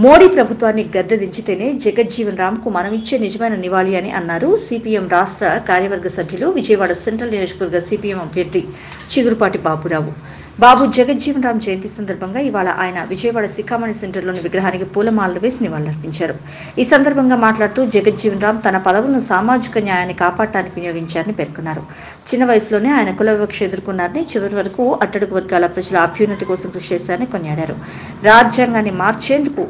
మోడీ ప్రభుత్వాన్ని గద్దెదించితేనే జగజ్జీవన్ రామ్ కు మనమిచ్చే నిజమైన నివాళి అని అన్నారు సిపిఎం రాష్ట్ర కార్యవర్గ సభ్యులు విజయవాడ సెంట్రల్ నియోజకవర్గ సిపిఎం అభ్యర్థి చిగురుపాటి బాబురావు. బాబు జగజ్జీవన్ రామ్ జయంతి సందర్భంగా ఇవాళ ఆయన విజయవాడ శిఖామణి సెంటర్లోని విగ్రహానికి పూలమాలలు వేసి నివాళులర్పించారు. ఈ సందర్భంగా మాట్లాడుతూ జగజ్జీవన్ రామ్ తన పదవులను సామాజిక న్యాయాన్ని కాపాడటానికి వినియోగించారని పేర్కొన్నారు. చిన్న వయసులోనే ఆయన కుల వివక్ష ఎదుర్కొన్నారని, చివరి వరకు అట్టడుగు వర్గాల ప్రజల అభ్యున్నతి కోసం కృషి చేశారని కొనియాడారు. రాజ్యాంగాన్ని మార్చేందుకు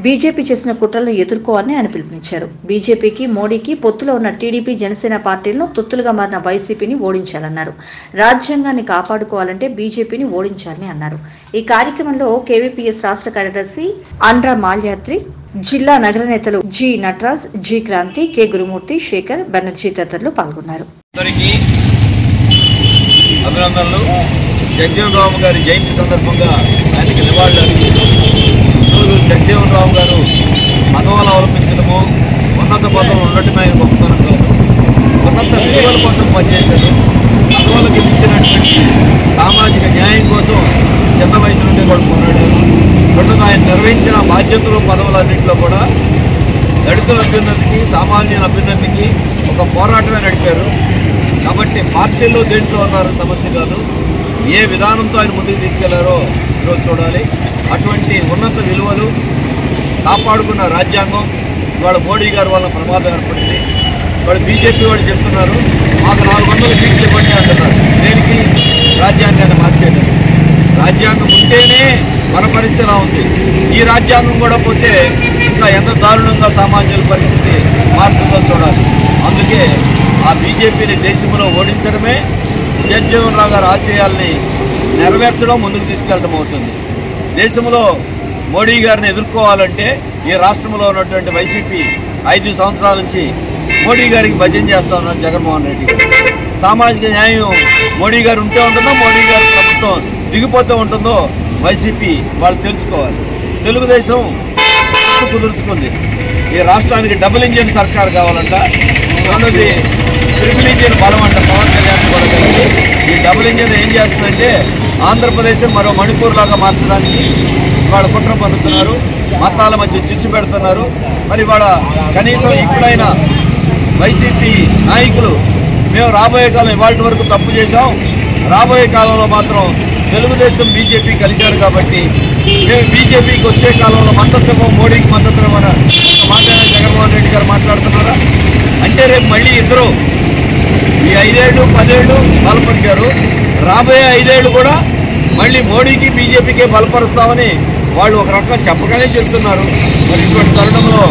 బీజేపీ చేసిన కుట్రలను ఎదుర్కోవాలని ఆయన పిలుపునిచ్చారు. బీజేపీకి, మోడీకి పొత్తులో ఉన్న టీడీపీ, జనసేన పార్టీలను తొత్తులుగా మారిన వైసీపీని ఓడించాలన్నారు. రాజ్యాంగాన్ని కాపాడుకోవాలంటే బీజేపీని ఓడించాలని అన్నారు. ఈ కార్యక్రమంలో కేవీపీఎస్ రాష్ట్ర కార్యదర్శి అండ్రా మాల్యాద్రి, జిల్లా నగర నేతలు G Nataraj, G Kranti, K Gurumurthy, Sekhar, Banerjee తదితరులు పాల్గొన్నారు. జగజ్జీవన్ రామ్ గారి జయంతి సందర్భంగా ఆయనకి నివాళులు జగజ్జీవన్ రామ్ గారు మతవాలు అవలంబించడము, ఉన్నత పదవులు ఉండటమే ఆయన గొప్పతనం కాదు. ఉన్నత విలువల కోసం పనిచేశారు. మతవాళ్ళకి ఇచ్చినటువంటి సామాజిక న్యాయం కోసం చిన్న వయసు నుండి కూడా పోరాడారు. రెండుగా ఆయన నిర్వహించిన బాధ్యతలు, పదవులన్నింటిలో కూడా దళితుల అభ్యున్నతికి, సామాన్యుల అభ్యున్నతికి ఒక పోరాటమే నడిపారు. కాబట్టి పార్టీల్లో దేంట్లో ఉన్నారు సమస్య కాదు, ఏ విధానంతో ఆయన ముందుకు తీసుకెళ్లారో ఈరోజు చూడాలి. అటువంటి ఉన్నత విలువలు కాపాడుకున్న రాజ్యాంగం ఇవాళ మోడీ గారు వల్ల ప్రమాదం ఏర్పడింది. ఇవాళ బీజేపీ వాళ్ళు చెప్తున్నారు మాకు 400 సీట్లు ఇవ్వండి అంటున్నారు. దేనికి? రాజ్యాంగాన్ని మార్చేయడం. రాజ్యాంగం ఉంటేనే మన పరిస్థితి ఎలా ఉంది. ఈ రాజ్యాంగం కూడా పోతే ఇంకా ఎంత దారుణంగా సామాన్యుల పరిస్థితి మారుతుందో చూడాలి. అందుకే ఆ బీజేపీని దేశంలో ఓడించడమే జగజ్జీవన్ రామ్ గారి ఆశయాల్ని నెరవేర్చడం, ముందుకు తీసుకెళ్ళడం అవుతుంది. దేశంలో మోడీ గారిని ఎదుర్కోవాలంటే ఈ రాష్ట్రంలో ఉన్నటువంటి వైసీపీ 5 సంవత్సరాల నుంచి మోడీ గారికి భజన చేస్తా ఉన్నారు జగన్మోహన్ రెడ్డి గారు. సామాజిక న్యాయం మోడీ గారు ఉంటే ఉంటుందో, మోడీ గారి ప్రభుత్వం దిగిపోతూ ఉంటుందో వైసీపీ వాళ్ళు తెలుసుకోవాలి. తెలుగుదేశం కుదుర్చుకుంది. ఈ రాష్ట్రానికి డబుల్ ఇంజిన్ సర్కార్ కావాలంట. రెండోది ట్రిపుల్ ఇంజిన్ బలం అంట. పవన్ కళ్యాణ్ కూడా కలిసి ఈ డబుల్ ఇంజిన్ ఏం చేస్తుందంటే ఆంధ్రప్రదేశ్ మరో మణిపూర్ లాగా మార్చడానికి వాళ్ళు కుట్ర పన్నుతున్నారు. మతాల మధ్య చిచ్చు పెడుతున్నారు. మరి వాళ్ళ కనీసం ఇప్పుడైనా వైసీపీ నాయకులు మేము రాబోయే కాలం ఇవాళ వరకు తప్పు చేశాం, రాబోయే కాలంలో మాత్రం తెలుగుదేశం, బీజేపీ కలిశారు కాబట్టి మేము బీజేపీకి వచ్చే కాలంలో మద్దతు, మోడీకి మద్దతు మన మాట్లాడిన జగన్మోహన్ రెడ్డి గారు మాట్లాడుతున్నారా అంటే రేపు మళ్ళీ ఇద్దరు ఈ 5 ఏళ్ళు 10 ఏళ్ళు బలపరిచారు. రాబోయే 5 ఏళ్ళు కూడా మళ్ళీ మోడీకి, బీజేపీకే బలపరుస్తామని వాళ్ళు ఒక రకంగా చెప్పగానే చెప్తున్నారు. మరి ఇటువంటి తరుణంలో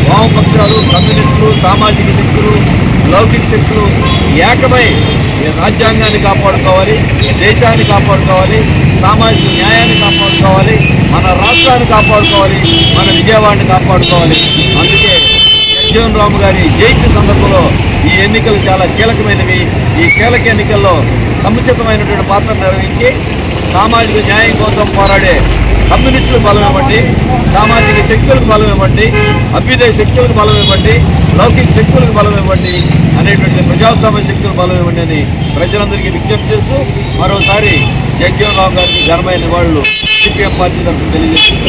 వామపక్షాలు, కమ్యూనిస్టులు, సామాజిక శక్తులు, లౌకిక శక్తులు ఏకమై రాజ్యాంగాన్ని కాపాడుకోవాలి, దేశాన్ని కాపాడుకోవాలి, సామాజిక న్యాయాన్ని కాపాడుకోవాలి, మన రాష్ట్రాన్ని కాపాడుకోవాలి, మన విజయవాడని కాపాడుకోవాలి. అందుకే జగజ్జీవన్ రామ్ గారి జయంతి సందర్భంలో ఈ ఎన్నికలు చాలా కీలకమైనవి. ఈ కీలక ఎన్నికల్లో సముచితమైనటువంటి పాత్ర నిర్వహించి సామాజిక న్యాయం కోసం పోరాడే కమ్యూనిస్టులకు బలం ఇవ్వండి, సామాజిక శక్తులకు బలం ఇవ్వండి, అభ్యుదయ శక్తులకు బలం ఇవ్వండి, లౌకిక శక్తులకు బలం ఇవ్వండి, అనేటువంటి ప్రజాస్వామ్య శక్తులకు బలం ఇవ్వండి అని ప్రజలందరికీ విజ్ఞప్తి చేస్తూ మరోసారి జగజ్జీవన్ రామ్ గారికి ఘనమైన నివాళులు సిపిఎం పార్టీ తరఫున తెలియజేస్తున్నారు.